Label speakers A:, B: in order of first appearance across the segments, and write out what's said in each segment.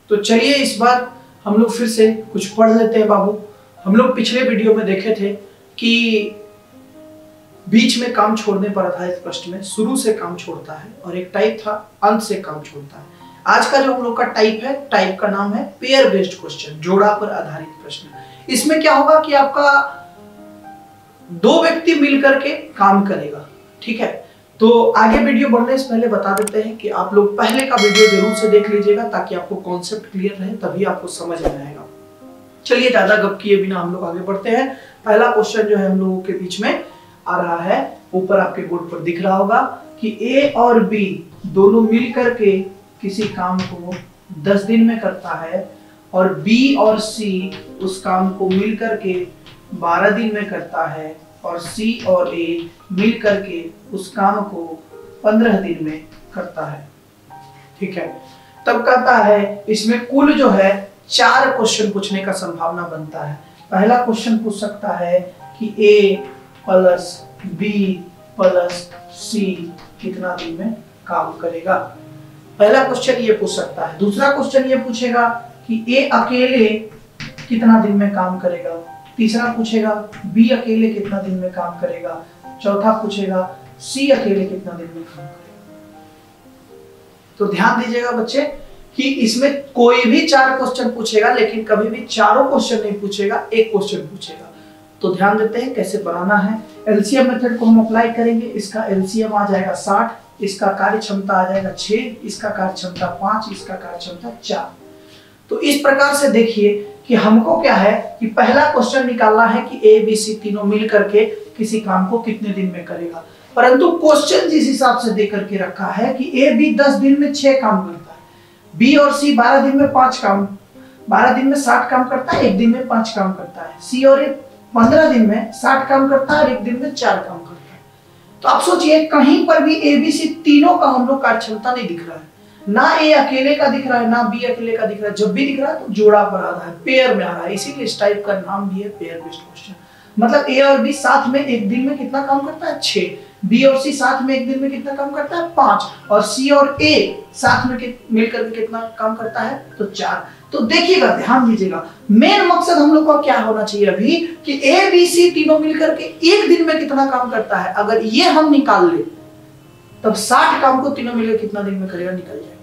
A: तो चलिए इस बार हम लोग फिर से कुछ पढ़ लेते हैं बाबू। हम लोग पिछले वीडियो में देखे थे कि बीच में काम छोड़ने पर आधारित प्रश्न में शुरू से काम छोड़ता है और एक टाइप था अंत से काम छोड़ता है। आज का जो हम लोग का टाइप का नाम है पेयर बेस्ड क्वेश्चन, जोड़ा पर आधारित प्रश्न। इसमें क्या होगा कि आपका दो व्यक्ति मिलकर के काम करेगा, ठीक है। तो आगे वीडियो बढ़ने से पहले बता देते हैं कि आप लोग पहले का वीडियो जरूर से देख लीजिएगा ताकि आपको कॉन्सेप्ट क्लियर रहे, तभी आपको समझ में आएगा। चलिए ज्यादा गप किए बिना हम लोग आगे बढ़ते हैं। पहला क्वेश्चन जो है हम लोगों के बीच में आ रहा है, ऊपर आपके बोर्ड पर दिख रहा होगा कि ए और बी दोनों मिलकर के किसी काम को 10 दिन में करता है और बी और सी उस काम को मिलकर के 12 दिन में करता है और सी और ए मिलकर के उस काम को 15 दिन में करता है, ठीक है। तब कहता है इसमें कुल जो है 4 क्वेश्चन पूछने का संभावना बनता है। पहला क्वेश्चन पूछ सकता है कि ए प्लस बी प्लस सी कितना दिन में काम करेगा। पहला क्वेश्चन ये पूछ सकता है। दूसरा क्वेश्चन ये पूछेगा कि ए अकेले कितना दिन में काम करेगा। तीसरा पूछेगा बी अकेले कितना दिन में काम करेगा। चौथा पूछेगा सी अकेले कितना दिन में काम करेगा। तो ध्यान दीजिएगा बच्चे कि इसमें कोई भी 4 क्वेश्चन पूछेगा, लेकिन कभी भी चारों क्वेश्चन नहीं पूछेगा, एक क्वेश्चन पूछेगा। तो ध्यान देते हैं कैसे बनाना है। एलसीएम मेथड को हम अप्लाई करेंगे। इसका एलसीएम आ जाएगा 60, इसका कार्य क्षमता आ जाएगा 6, इसका कार्य क्षमता 5, इसका कार्य क्षमता 4। तो इस प्रकार से देखिए कि हमको क्या है कि पहला क्वेश्चन निकालना है कि ए बी सी तीनों मिल करके किसी काम को कितने दिन में करेगा। परंतु क्वेश्चन जिस हिसाब से दे करके रखा है कि ए बी 10 दिन में 6 काम करता है, बी और सी 12 दिन में 5 काम, 12 दिन में 60 काम करता है, 1 दिन में 5 काम करता है। सी और ए 15 दिन में 60 काम करता है और 1 दिन में 4 काम करता है। तो आप सोचिए कहीं पर भी ए बी सी तीनों का हम लोग कार्य क्षमता नहीं दिख रहा है, ना ए अकेले का दिख रहा है ना बी अकेले का दिख रहा है। जब भी दिख रहा है तो जोड़ा पर आ रहा है, पेयर में आ रहा है, इसीलिए इस टाइप का नाम भी है पेयर बेस्ड क्वेश्चन। मतलब ए और बी साथ में 1 दिन में कितना काम करता है 6, बी और सी साथ में 1 दिन में कितना काम करता है 5, और सी और ए साथ में मिलकर के कितना काम करता है तो 4। तो देखिएगा, ध्यान दीजिएगा, मेन मकसद हम लोग का क्या होना चाहिए अभी कि ए बी सी तीनों मिलकर के 1 दिन में कितना काम करता है। अगर ये हम निकाल ले तब 60 काम को तीनों मिलकर कितना दिन में करेगा निकल जाएगा।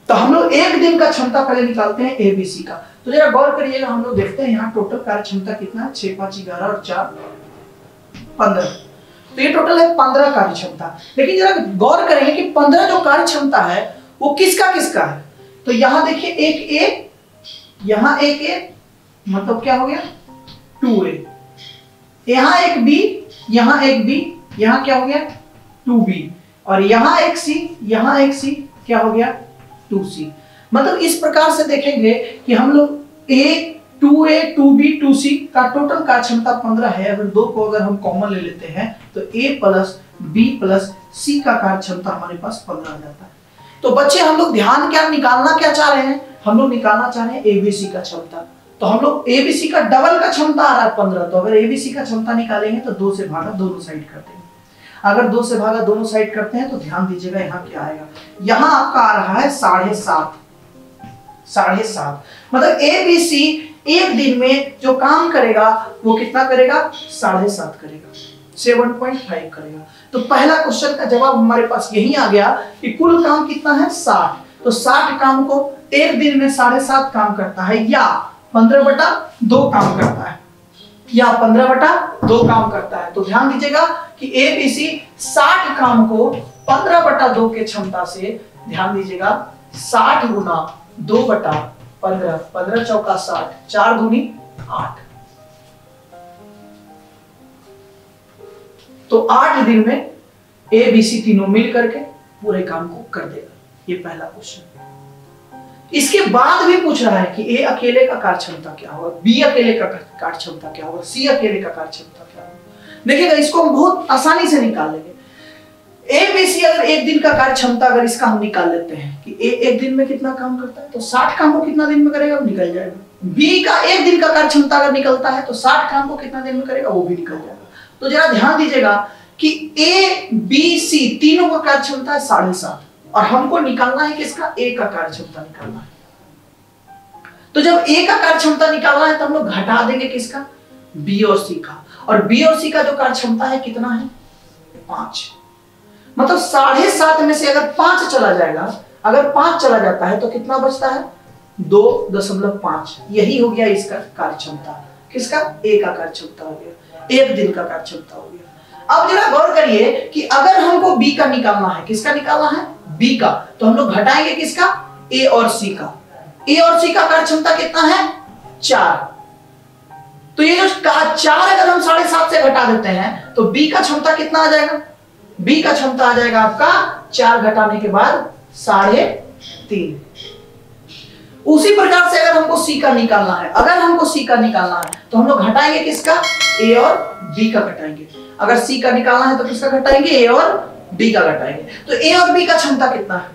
A: तो हम लोग 1 दिन का क्षमता पहले निकालते हैं ए बी सी का। तो जरा गौर करिएगा, हम लोग देखते हैं यहाँ टोटल कार्य क्षमता कितना है, 6 5 11 और 4 15। तो ये टोटल है 15 कार्य क्षमता। लेकिन जरा गौर करेंगे कि 15 जो कार्य क्षमता है वो किसका किसका है। तो यहाँ देखिए एक ए, यहाँ एक ए, मतलब क्या हो गया 2a, यहाँ एक बी, यहाँ एक बी, यहाँ क्या हो गया 2b, और यहाँ एक सी, यहाँ एक सी, क्या हो गया 2c। मतलब इस प्रकार से देखेंगे कि हम लोग a 2a 2b 2c का टोटल कार्य क्षमता 15 है। अगर दो को अगर हम कॉमन ले लेते हैं तो a plus b plus c का कार्य क्षमता हमारे पास 15 आ जाता है। तो बच्चे हम लोग ध्यान क्या निकालना क्या चाह रहे हैं, हम लोग निकालना चाह रहे हैं एबीसी का क्षमता। तो हम लोग एबीसी का डबल का क्षमता आ रहा है 15। तो अगर एबीसी का क्षमता निकालेंगे तो 2 से भागा दोनों साइड कर देंगे। अगर 2 से भागा दोनों साइड करते हैं तो ध्यान दीजिएगा यहाँ क्या आएगा, यहाँ आपका आ रहा है 7.5। मतलब एबीसी 1 दिन में जो काम करेगा वो कितना करेगा 7.5 करेगा, 7.5 करेगा। तो पहला क्वेश्चन का जवाब हमारे पास यही आ गया कि कुल काम कितना है 60। तो 60 काम को 1 दिन में 7.5 काम करता है, या 15/2 काम करता है, या 15/2 काम करता है। तो ध्यान दीजिएगा कि एबीसी 60 काम को 15/2 के क्षमता से, ध्यान दीजिएगा 60 गुना 2/15, 15 चौका 60, 4 दूनी 8। तो 8 दिन में ए बी सी तीनों मिल करके पूरे काम को कर देगा। ये पहला क्वेश्चन। इसके बाद भी पूछ रहा है कि ए अकेले का कार्य क्षमता क्या होगा, बी अकेले का कार्य क्षमता क्या होगा, सी अकेले का कार्य क्षमता क्या होगा। देखिएगा इसको हम बहुत आसानी से निकाल लेंगे। ए बी सी अगर 1 दिन का कार्य क्षमता अगर इसका हम निकाल लेते हैं कि ए 1 दिन में कितना काम करता है तो 60 काम को कितना दिन में करेगा वो निकल जाएगा। बी का 1 दिन का कार्य क्षमता अगर निकलता है तो 60 काम को कितना दिन में करेगा वो भी निकल जाएगा। तो जरा ध्यान दीजिएगा कि ए बी सी तीनों का कार्य क्षमता है 7.5 और हमको निकालना है किसका, ए का कार्य क्षमता निकालना है। तो जब ए का कार्य क्षमता निकालना है तो हम लोग घटा देंगे किसका, बी और सी का, और बी और सी का जो कार्य क्षमता है कितना है 5। मतलब 7.5 में से अगर 5 चला जाएगा, अगर 5 चला जाता है तो कितना बचता है 2.5। यही हो गया इसका कार्य क्षमता, किसका, ए का कार्य क्षमता हो गया, 1 दिन का कार्य क्षमता हो गया। अब जरा गौर करिए कि अगर हमको बी का निकालना है, किसका निकालना है, बी का, तो हम लोग घटाएंगे किसका, ए और सी का। ए और सी का कार्य क्षमता कितना है 4। तो ये जो 4 अगर हम 7.5 से घटा देते हैं तो बी का क्षमता कितना आ जाएगा, बी का क्षमता आ जाएगा आपका 4 घटाने के बाद 3.5। उसी प्रकार से अगर हमको सी का निकालना है, अगर हमको सी का निकालना है तो हम लोग घटाएंगे किसका, ए और बी का घटाएंगे। अगर सी का निकालना है तो किसका घटाएंगे, ए और बी का घटाएंगे। तो ए और बी का क्षमता कितना है,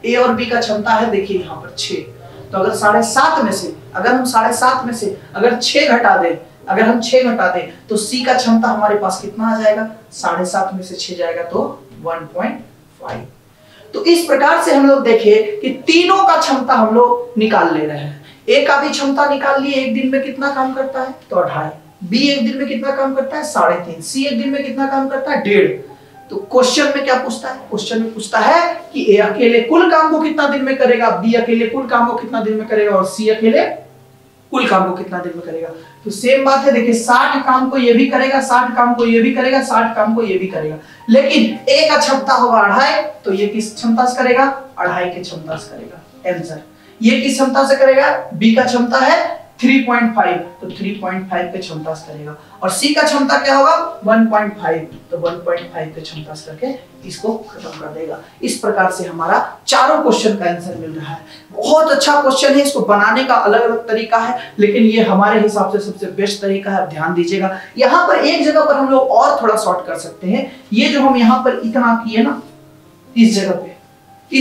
A: ए और बी का क्षमता है देखिए यहाँ पर 6। तो अगर 7.5 में से, अगर हम 7.5 में से अगर 6 घटा दें, अगर हम 6 घटा दें तो सी का क्षमता हमारे पास कितना आ जाएगा, 7.5 में से 6 जाएगा तो 1.5। तो इस प्रकार से हम लोग देखें कि तीनों का क्षमता हम लोग निकाल ले रहे हैं। ए का भी क्षमता निकाल लिए, एक दिन में कितना काम करता है तो 2.5। बी एक दिन में कितना काम करता है 3.5। सी एक दिन में कितना काम करता है 1.5। तो क्वेश्चन में क्या पूछता है, क्वेश्चन में पूछता है कि ए अकेले कुल काम को कितना दिन में करेगा, बी अकेले कुल काम को कितना दिन में करेगा और सी अकेले कुल काम को कितना दिन में करेगा। तो सेम बात है, देखिए 60 काम को ये भी करेगा, 60 काम को ये भी करेगा, 60 काम को ये भी करेगा, लेकिन ए का क्षमता होगा 2.5, तो ये किस क्षमता से करेगा, 2.5 की क्षमता से करेगा। आंसर ये किस क्षमता से करेगा, बी का क्षमता है 3.5, तो 3.5 के क्षमता से करेगा, और सी का क्षमता क्या होगा 1.5, तो 1.5 के क्षमता से करके इसको खत्म कर देगा। इस प्रकार से हमारा चारों क्वेश्चन का आंसर मिल रहा है। बहुत अच्छा क्वेश्चन है, इसको बनाने का अलग अलग तरीका है, लेकिन ये हमारे हिसाब से सबसे बेस्ट तरीका है। ध्यान दीजिएगा, यहाँ पर एक जगह पर हम लोग और थोड़ा शॉर्ट कर सकते हैं। ये जो हम यहाँ पर इतना किए ना, इस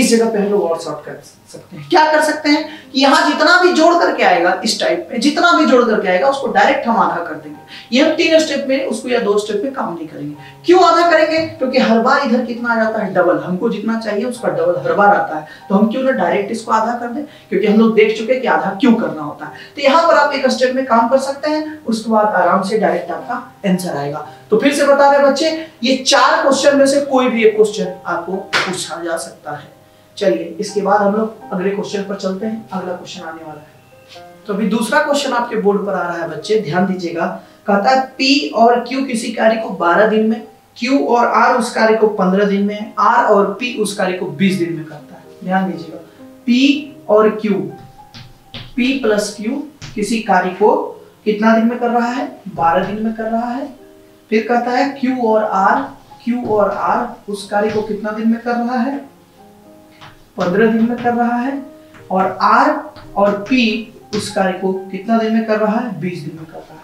A: जगह पे हम लोग और शॉर्ट कर सकते हैं। क्या कर सकते हैं कि यहाँ जितना भी जोड़ करके आएगा, इस टाइप में जितना भी जोड़ करके आएगा उसको डायरेक्ट हम आधा कर देंगे। ये हम 3 स्टेप में उसको या 2 स्टेप में काम नहीं करेंगे। क्यों आधा करेंगे, क्योंकि हर बार इधर कितना आ जाता है डबल, हमको जितना चाहिए उसका डबल हर बार आता है, तो हम क्यों ना डायरेक्ट इसको आधा कर दें, क्योंकि हम लोग देख चुके कि आधा क्यों करना होता है। तो यहाँ पर आप एक स्टेप में काम कर सकते हैं, उसके बाद आराम से डायरेक्ट आपका आंसर आएगा। तो फिर से बता रहे बच्चे, ये 4 क्वेश्चन में से कोई भी एक क्वेश्चन आपको पूछा जा सकता है। चलिए इसके बाद हम लोग अगले क्वेश्चन पर चलते हैं। अगला क्वेश्चन आने वाला है, तो अभी दूसरा क्वेश्चन आपके बोर्ड पर आ रहा है बच्चे, ध्यान दीजिएगा। कहता है P और Q किसी कार्य को 12 दिन में, Q और R उस कार्य को 15 दिन में, R और P उस कार्य को 20 दिन में करता है। ध्यान दीजिएगा, P और Q, P प्लस Q किसी कार्य को कितना दिन में कर रहा है, 12 दिन में कर रहा है। फिर कहता है Q और R उस कार्य को कितना दिन में कर रहा है, 15 दिन में कर रहा है, और R और P उस कार्य को कितना दिन में कर रहा है, 20 दिन में कर रहा है।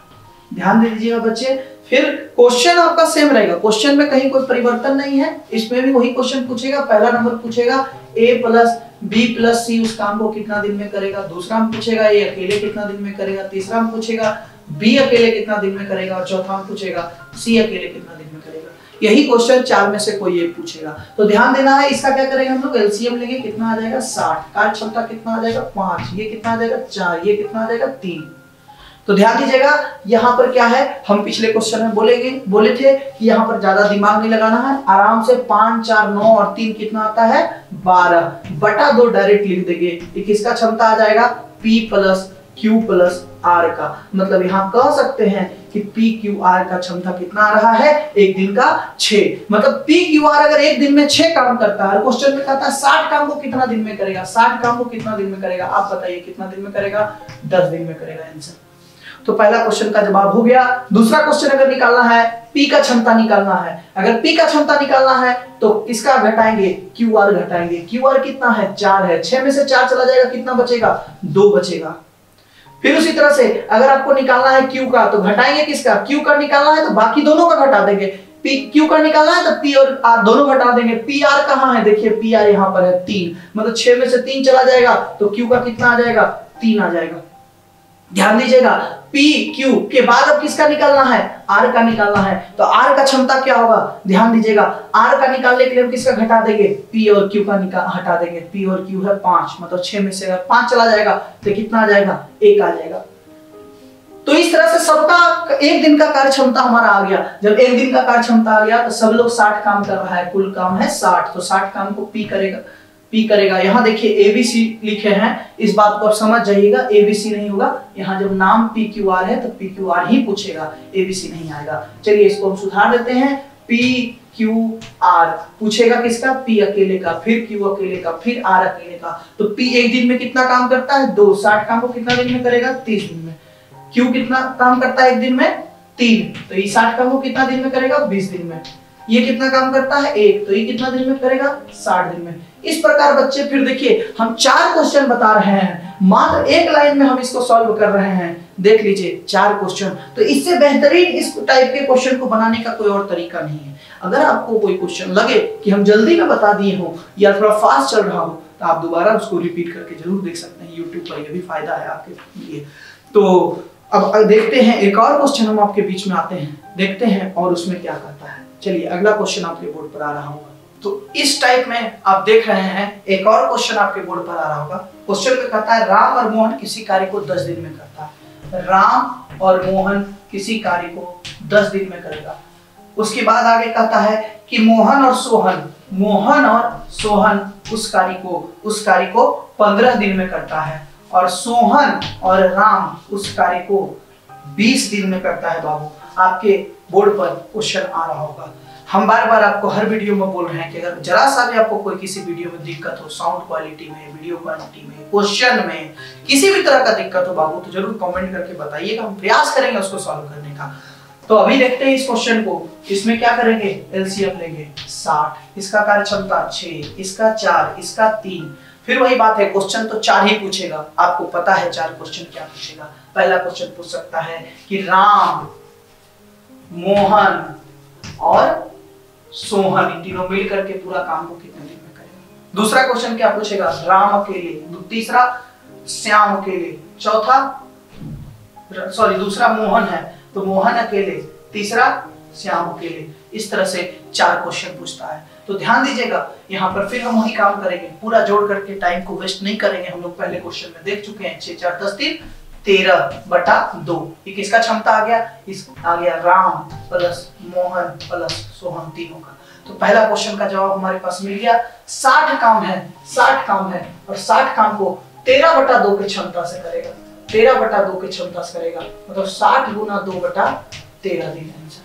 A: ध्यान दे दीजिएगा बच्चे। फिर क्वेश्चन आपका सेम रहेगा, क्वेश्चन में कहीं कोई परिवर्तन नहीं है, इसमें भी वही क्वेश्चन पूछेगा। पहला नंबर पूछेगा A plus B plus C उस काम को कितना दिन में करेगा, दूसरा में पूछेगा A अकेले कितना दिन में करेगा, तीसरा में पूछेगा B अकेले कितना दिन में करेगा, और चौथा में पूछेगा C अकेले कितना दिन में करेगा। यही क्वेश्चन 4 में से कोई एक पूछेगा। तो ध्यान देना है, इसका क्या करेंगे हम लोग, एलसीएम लेंगे, कितना आ जाएगा 60, कार्य क्षमता कितना आ जाएगा 5, ये कितना आ जाएगा 4, ये कितना आ जाएगा 3। तो ध्यान दीजिएगा, यहाँ पर क्या है, हम पिछले क्वेश्चन में बोले थे कि यहाँ पर ज्यादा दिमाग नहीं लगाना है, आराम से 5, 4, 9 और 3 कितना आता है 12/2 डायरेक्ट लिख देंगे। ये किसका क्षमता आ जाएगा, P plus Q plus R का। मतलब यहाँ कह सकते हैं कि PQR का क्षमता कितना आ रहा है, एक दिन का 6। मतलब PQR अगर एक दिन में 6 काम करता है, क्वेश्चन में कहता है 60 काम को कितना दिन में करेगा, 60 काम को कितना दिन में करेगा, आप बताइए कितना दिन में करेगा, 10 दिन में करेगा आंसर। तो पहला क्वेश्चन का जवाब हो गया। दूसरा क्वेश्चन अगर निकालना है, P का क्षमता निकालना है, अगर P का क्षमता निकालना है तो किसका घटाएंगे, QR घटाएंगे। QR कितना है 4 है, 6 में से 4 चला जाएगा, कितना बचेगा 2 बचेगा। फिर उसी तरह से अगर आपको निकालना है Q का, तो घटाएंगे किसका, Q का निकालना है तो बाकी दोनों का घटा देंगे। Q का निकालना है तो P और R दोनों घटा देंगे। PR कहाँ है, देखिए PR यहाँ पर है 3, मतलब 6 में से 3 चला जाएगा तो Q का कितना आ जाएगा 3 आ जाएगा। ध्यान दीजिएगा, P पी क्यू के बाद अब किसका निकालना है, आर का निकालना है। तो आर का क्षमता क्या होगा, ध्यान दीजिएगा, आर का निकालने के लिए हम किसका घटा देंगे, पी और क्यू का हटा देंगे। पी और क्यू है 5, मतलब 6 में से अगर 5 चला जाएगा तो कितना आ जाएगा, 1 आ जाएगा। तो इस तरह से सबका एक दिन का कार्य क्षमता हमारा आ गया। जब एक दिन का कार्य क्षमता आ गया तो सब लोग 60 काम कर रहा है, कुल काम है 60, तो 60 काम को पी करेगा। यहाँ देखिए एबीसी लिखे हैं, इस बात को आप समझ जाइएगा, एबीसी नहीं होगा, यहाँ जब नाम पी क्यू आर है तो पी क्यू आर ही पूछेगा, एबीसी नहीं आएगा। चलिए इसको हम सुधार देते हैं, पी क्यू आर पूछेगा किसका, पी अकेले का, फिर क्यू अकेले का, फिर आर अकेले का। तो पी एक दिन में कितना काम करता है, 2, 60 काम को कितना दिन में करेगा, 30 दिन में। क्यू कितना काम करता है एक दिन में, 3, तो ये 60 काम को कितना दिन में करेगा, 20 दिन में। ये कितना काम करता है, 1, तो ये कितना दिन में करेगा, 60 दिन में। इस प्रकार बच्चे फिर देखिए हम 4 क्वेश्चन बता रहे हैं, मात्र एक लाइन में हम इसको सॉल्व कर रहे हैं। देख लीजिए 4 क्वेश्चन, तो इससे बेहतरीन इस टाइप के क्वेश्चन को बनाने का कोई और तरीका नहीं है। अगर आपको कोई क्वेश्चन लगे कि हम जल्दी में बता दिए हो या थोड़ा फास्ट चल रहा हो तो आप दोबारा उसको रिपीट करके जरूर देख सकते हैं, यूट्यूब पर यह भी फायदा है आपके लिए। तो अब देखते हैं एक और क्वेश्चन हम आपके बीच में आते हैं, देखते हैं और उसमें क्या करता है। चलिए अगला क्वेश्चन आपके बोर्ड पर आ रहा होगा। तो इस टाइप में आप देख रहे हैं एक और क्वेश्चन आपके बोर्ड पर आ रहा होगा। क्वेश्चन में कहता है राम और मोहन किसी कार्य को 10 दिन में करता है। राम और मोहन किसी कार्य को 10 दिन में करेगा। उसके बाद आगे कहता है कि मोहन और सोहन उस कार्य को 15 दिन में करता है, और सोहन और राम उस कार्य को 20 दिन में करता है। बाबू आपके बोर्ड पर क्वेश्चन आ रहा होगा। हम बार बार आपको हर वीडियो में बोल रहे हैं कि अगर जरा सा भी आपको कोई किसी वीडियो में दिक्कत हो, साउंड क्वालिटी में, वीडियो क्वालिटी में, क्वेश्चन में, किसी भी तरह का दिक्कत हो बाबू, तो जरूर कमेंट करके बताइएगा, हम प्रयास करेंगे उसको सॉल्व करने का। तो अभी देखते हैं इस क्वेश्चन को। इसमें क्या करेंगे, एलसीएम लेंगे 60, इसका कार्य क्षमता 6, इसका 4, इसका 3। फिर वही बात है, क्वेश्चन तो 4 ही पूछेगा, आपको पता है 4 क्वेश्चन क्या पूछेगा। पहला क्वेश्चन पूछ सकता है कि राम, मोहन और सोहन इन तीनों मिल करके पूरा काम को कितने दिन में करेगा। दूसरा क्वेश्चन क्या पूछेगा, राम अकेले, तीसरा श्याम अकेले, दूसरा मोहन है तो मोहन अकेले, तीसरा श्याम अकेले। इस तरह से 4 क्वेश्चन पूछता है। तो ध्यान दीजिएगा, यहाँ पर फिर हम वही काम करेंगे, पूरा जोड़ करके टाइम को वेस्ट नहीं करेंगे। हम लोग पहले क्वेश्चन में देख चुके हैं 6 4 10 3 13/2। ये किसका क्षमता आ गया, इस आ गया राम प्लस मोहन प्लस सोहन तीनों का। तो पहला क्वेश्चन का जवाब हमारे पास मिल गया। 60 काम है और 60 काम को 13/2 की क्षमता से करेगा, 13/2 की क्षमता से करेगा, मतलब 60 गुना 2/13 दिन आंसर।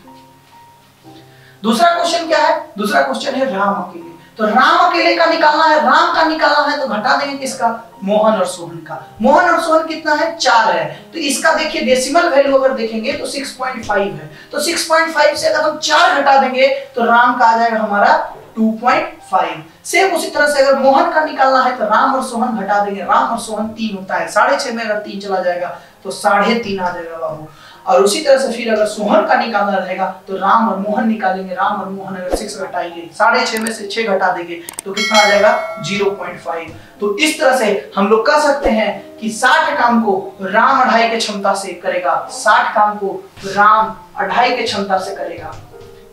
A: दूसरा क्वेश्चन क्या है, दूसरा क्वेश्चन है राम अकेले। तो राम अकेले का निकालना है, राम का निकालना है तो घटा देंगे किसका, मोहन और सोहन का। मोहन और सोहन कितना है, 4 है। तो इसका देखिए डेसिमल वैल्यू अगर देखेंगे तो 6.5 है। तो 6.5 से अगर हम 4 घटा देंगे तो राम का आ जाएगा हमारा 2.5। सेम उसी तरह से अगर मोहन का निकालना है तो राम और सोहन घटा देंगे, राम और सोहन 3 होता है, 6.5 में अगर 3 चला जाएगा तो 3.5 आ जाएगा बाबू। और उसी तरह से फिर अगर सोहन का निकालना रहेगा तो राम और मोहन निकालेंगे, राम और मोहन अगर 6 घटाएंगे, 6.5 में से 6 घटा देंगे तो कितना आ जाएगा 0.5। तो इस तरह से हम लोग कह सकते हैं कि 60 काम को राम 2.5 के क्षमता से करेगा, 60 काम को राम 2.5 के क्षमता से करेगा।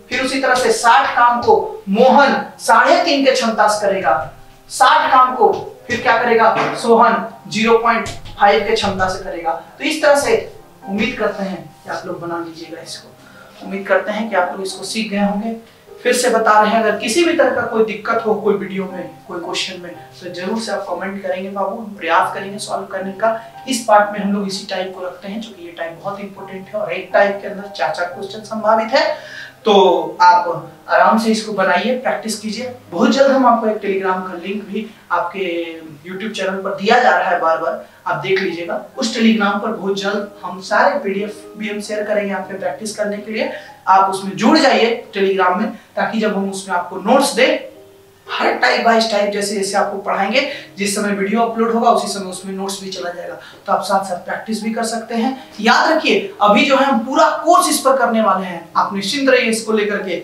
A: फिर उसी तरह से 60 काम को मोहन 3.5 के क्षमता से करेगा, 60 काम को फिर क्या करेगा सोहन 0.5 के क्षमता से करेगा। तो इस तरह से उम्मीद करते हैं कि आप लोग बना लीजिएगा इसको, उम्मीद करते हैं कि आप लोग इसको सीख गए होंगे। फिर से बता रहे हैं, अगर किसी भी तरह का कोई दिक्कत हो कोई वीडियो में, कोई क्वेश्चन में, तो जरूर से आप कमेंट करेंगे बाबू, हम प्रयास करेंगे सॉल्व करने का। इस पार्ट में हम लोग इसी टाइप को रखते हैं, क्योंकि ये टाइप बहुत इंपॉर्टेंट है और एक टाइप के अंदर 4 क्वेश्चन संभावित है। तो आप आराम से इसको बनाइए, प्रैक्टिस कीजिए। बहुत जल्द हम आपको एक टेलीग्राम का लिंक भी आपके YouTube चैनल पर दिया जा रहा है, बार बार आप देख लीजिएगा। उस टेलीग्राम पर बहुत जल्द हम सारे PDF भी हम शेयर करेंगे आपके प्रैक्टिस करने के लिए। आप उसमें जुड़ जाइए टेलीग्राम में, ताकि जब हम उसमें आपको नोट्स दें, हर टाइप बाय टाइप जैसे जैसे आपको पढ़ाएंगे, जिस समय वीडियो अपलोड होगा उसी समय उसमें नोट्स भी चला जाएगा, तो आप साथ साथ प्रैक्टिस भी कर सकते हैं। याद रखिए, अभी जो है हम पूरा कोर्स इस पर करने वाले हैं, आप निश्चिंत रहिए इसको लेकर के,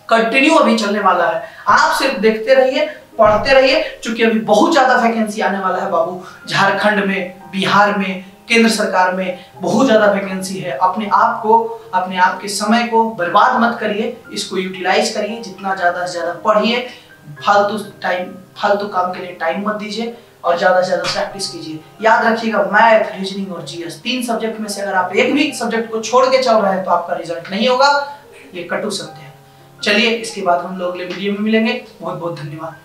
A: कंटिन्यू अभी चलने वाला है। आप सिर्फ देखते रहिए, पढ़ते रहिए, क्योंकि अभी बहुत ज्यादा वैकेंसी आने वाला है बाबू, झारखंड में, बिहार में, केंद्र सरकार में बहुत ज्यादा वैकेंसी है। अपने आप के समय को बर्बाद मत करिए, इसको यूटिलाइज करिए, जितना ज्यादा से ज्यादा पढ़िए, फालतू काम के लिए टाइम मत दीजिए और ज्यादा से ज्यादा प्रैक्टिस कीजिए। याद रखिएगा, मैथ, रीजनिंग और जीएस 3 सब्जेक्ट में से अगर आप एक भी सब्जेक्ट को छोड़ के चल रहे हैं तो आपका रिजल्ट नहीं होगा। ये कटु सत्य है। चलिए, इसके बाद हम लोग अगले वीडियो में मिलेंगे। बहुत बहुत धन्यवाद।